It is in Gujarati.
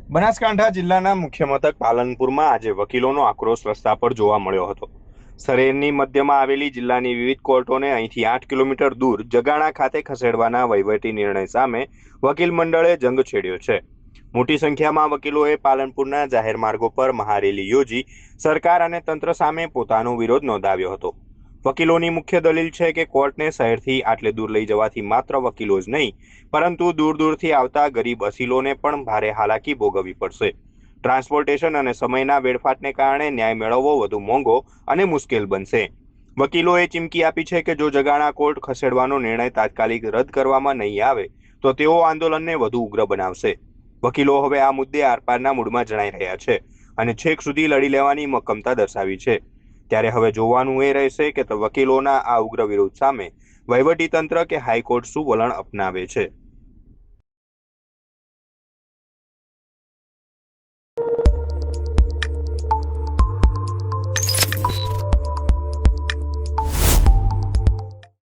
બનાસકાંઠા જિલ્લાના મુખ્ય મથક પાલનપુરમાં આજે વકીલોનો આક્રોશ રસ્તા પર જોવા મળ્યો હતો। શહેરની મધ્યમાં આવેલી જિલ્લાની વિવિધ કોર્ટોને અહીંથી 8 કિલોમીટર દૂર જગાણા ખાતે ખસેડવાના વહીવટી નિર્ણય સામે વકીલ મંડળે જંગ છેડ્યો છે। મોટી સંખ્યામાં વકીલોએ પાલનપુરના જાહેર માર્ગો પર મહારેલી યોજી સરકાર અને તંત્ર સામે પોતાનો વિરોધ નોંધાવ્યો હતો। વકીલોની મુખ્ય દલીલ છે કે કોર્ટને શહેરથી આટલે દૂર લઈ જવાથી માત્ર વકીલો જ નહીં પરંતુ દૂર દૂરથી આવતા ગરીબ અસીલોને પણ ભારે હાલાકી ભોગવવી પડશે। ટ્રાન્સપોર્ટેશન અને સમયના વેડફાટને કારણે ન્યાય મેળવવો વધુ મોંઘો અને મુશ્કેલ બનશે। વકીલોએ ચીમકી આપી છે કે જો જગાણા કોર્ટ ખસેડવાનો નિર્ણય તાત્કાલિક રદ કરવામાં નહીં આવે તો તેઓ આંદોલનને વધુ ઉગ્ર બનાવશે। વકીલો હવે આ મુદ્દે આરપારના મૂડમાં જણાઈ રહ્યા છે અને છેક સુધી લડી લેવાની મક્કમતા દર્શાવી છે। ત્યારે હવે જોવાનું એ રહેશે કે વકીલોના આ ઉગ્ર વિરોધ સામે વહીવટીતંત્ર કે હાઈકોર્ટ શું વલણ અપનાવે છે।